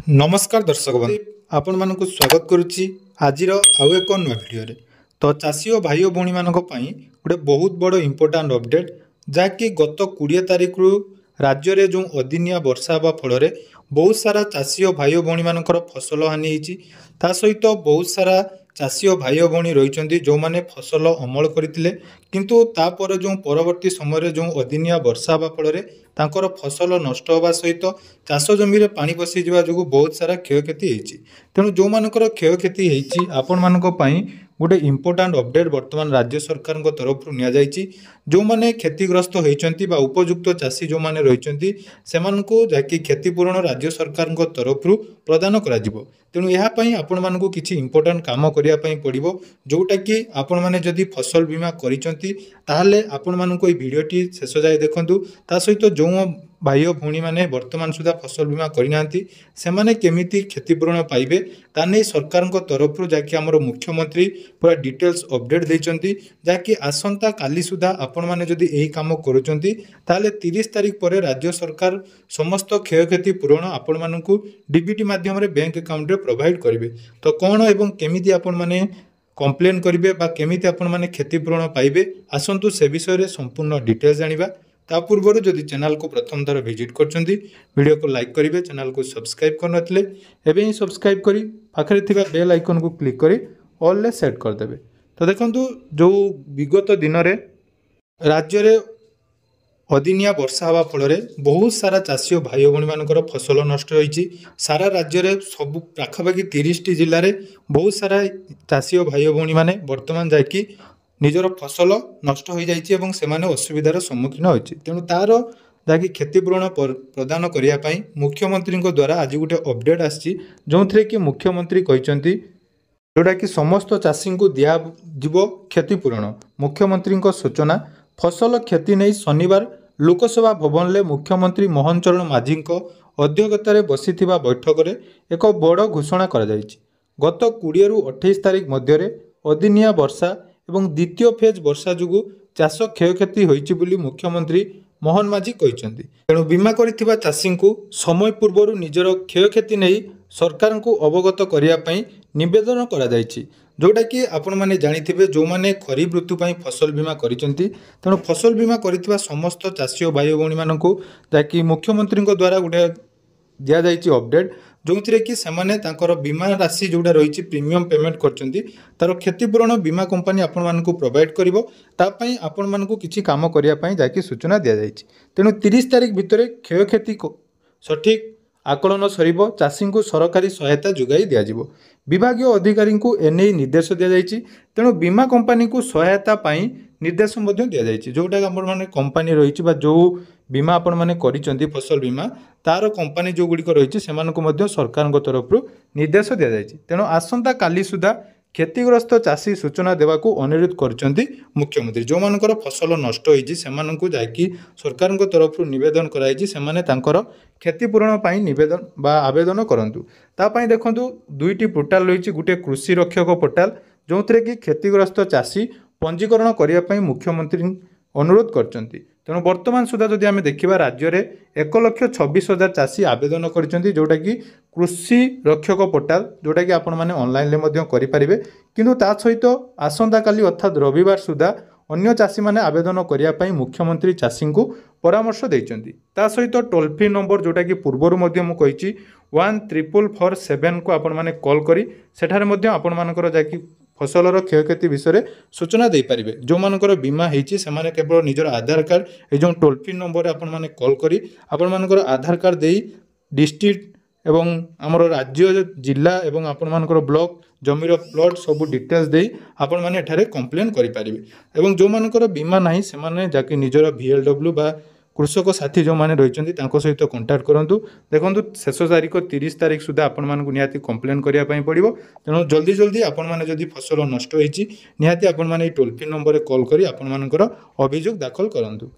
नमस्कार दर्शक बंधु आपण मानक स्वागत करुच्ची आज आउ एक नुआ भिडियो तो चाषी और भाई भौणी मान गोटे बहुत बड़ इंपोर्टाट अपडेट जहाँकि गत 20 तारिख रु राज्य में जो अदिनिया वर्षा हवा फल बहुत सारा चाषी और भाई भौणी मान फसल हानि होता सहित बहुत सारा चाषी और भाई भौणी रही जो मैंने फसल अमल करते किंतु तापर जो परवर्ती समय जो अदिनिया वर्षा हवा फल तांकर फसल नष्ट होगा सहित चाष जमी पानी पशि जो बहुत सारा क्षयक्षति तेणु जो मानकर क्षयक्षति आपण मानक गोटे इंपोर्टाट अपडेट वर्तमान राज्य सरकार तरफ नि जो मैंने क्षतिग्रस्त होती उपयुक्त चाषी जो मैंने रही जहाँकि क्षतिपूरण राज्य सरकार तरफ प्रदान कर तेणु यापाई आपण मानक किसी इंपोर्टाट काम करने पड़ो जोटा कि आपण मैंने जदि फसल बीमा करें आपण मानक भिडटी शेष जाए देखूँ ता सहित जो भाई भौणी मैंने वर्तमान सुधा फसल बीमा करना से केमिति क्षतिपूरण पाइबे ता नहीं सरकार तरफ जहाँकि आमर मुख्यमंत्री पूरा डिटेल्स अपडेट देइचंती जहाँकि आसंता काली सुधा आपण मैंने जदि यही काम करुँच ताले 30 तारिख पर राज्य सरकार समस्त क्षयक्षति पूरण आपण मानक डीबीटी माध्यम बैंक अकाउंट प्रोवाइड करेंगे तो कौन एवं केमिति आपण माने कंप्लेन करेंगे केमिति आपण माने क्षतिपूरण पाइबे आसंतु से विषय में संपूर्ण डिटेल्स जानिबा ता पूर्व जदि चैनल को प्रथम थर विजिट करछंती वीडियो को लाइक करेंगे चैनल को सब्सक्राइब करनथिले एबे ही सब्सक्राइब करी पाखरे थिबा बेल आइकन को क्लिक करी ऑल ले सेट कर देबे। तो देखंतु जो विगत दिन रे राज्य रे अदिनिया वर्षा हवा फल बहुत सारा चाषी और भाई भौणी मानकर फसल नष्ट होईची सारा राज्य में सब पाखापाखि 30 जिले में बहुत सारा चाषी और भाई भौणी माने वर्तमान जाकि निजर फसल नष्ट हो जाइए से असुविधार सम्मुखीन होती तेणु तार जहाँकि क्षतिपूरण प्रदान करने मुख्यमंत्री द्वारा आज गोटे अपडेट आसी जो थे कि मुख्यमंत्री कहते जोटा कि समस्त चाषी को दिज्व क्षतिपूरण मुख्यमंत्री सूचना फसल क्षति नहीं शनिवार लोकसभा भवन में मुख्यमंत्री मोहन चरण माझी अध्यक्षतार बसी बैठक में एक बड़ घोषणा कर गत 20 रु 28 तारिख मध्य अदिनिया वर्षा एवं द्वितीय फेज वर्षा जो चाष क्षयक्षति होती बोली मुख्यमंत्री मोहन माझी कहते तेणु बीमा करिथिबा चाषी को समय पूर्व निजर क्षयक्षति नहीं सरकार को अवगत करने निवेदन करा जोटा कि आपण मैंने जानिथिबे जो माने खरीफ ऋतु पाई फसल बीमा करिसेंती तेणु फसल बीमा करिथिबा समस्त चाषी और भाई भौणी मानकु जाकि मुख्यमंत्री द्वारा गोटे दिया जाइए अपडेट जो थे कि सेमाने तांकर बीमा राशि जोड़ा रही प्रीमियम पेमेंट करछंती तार क्षतिपूरण बीमा कंपनी आपण मानकु प्रोवाइड करिवो तापई आपण मानकु किछि काम करिया पई जाकि सूचना दिया जाइए तेणु 30 तारिख भितर क्षयक्षति को सठिक आकलन सरिबो चाषी को सरकारी सहायता जोगाई दियाजिवो विभागीय अधिकारी को एने निर्देश दिया जाइए तेणु बीमा कंपनी को सहायता पाई निर्देश दिया जाइए जोटा आपण माने कंपनी रही जो बीमा आपण माने करिसेंती फसल बीमा तार कंपनी जो गुड़िक रही सरकार तरफ निर्देश दि जाइए तेणु आसंता काली सुधा क्षतिग्रस्त चाषी सूचना देवाकू अनुरोध करछंती मुख्यमंत्री जो मानकर फसल नष्ट होईची सेमानंकु जाकी सरकार तरफ निवेदन कराई सेमाने तांकर क्षतिपूरण पाई निवेदन बा आवेदन करंतु तापाई देखंतु दुईटी पोर्टाल रही गोटे कृषि रक्षक पोर्टाल जो थे कि क्षतिग्रस्त चाषी पंजीकरण करने मुख्यमंत्री अनुरोध करछंती तेणु वर्तमान सुधा जदि आम देखा राज्य में 1,26,000 चाषी आवेदन करछंती जोटा कि कृषि रक्षक पोर्टाल जोटा कि आपण माने ऑनलाइन करें किंतु ता सहित आसंता काली अर्थात रविवार सुधा अन्य चाषी माने आवेदन करने मुख्यमंत्री चाषी को परामर्श देइचंती ता सहित टोल फ्री नंबर जोटा कि पूर्वर कही 1447 को आपण माने कॉल करी सेठारे मध्य आपण मानकर जाकि फसलर क्षयक्षति विषय सूचना दे पारे जो मानकर बीमा होती से केवल निजर आधार कार्ड ये टोल फ्री नंबर आपण माने कॉल करी आपण मानकर आधार कार्ड दे डिस्ट्रिक्ट एवं आमर राज्य जिला एवं आपण मानकर ब्लॉक जमीर प्लॉट सब डिटेल्स दे आपण माने एठारे कंप्लेन करि पारिबे एवं जो मानकर बीमा नाही से माने जाकि निजर VLW बा कृषक साथी जो मैंने रही सहित कंटाक्ट करूँ देखो शेष तारीख 30 तारिख सुधा आपण मानक निहाती कंप्लेन करने पड़ो तेणु जल्दी जल्दी आपण मैंने जदि फसल नष्ट होती निहाती आपण मैंने टोल फ्री नंबर कॉल करी आपण मानकर अभियोग दाखल करूँ।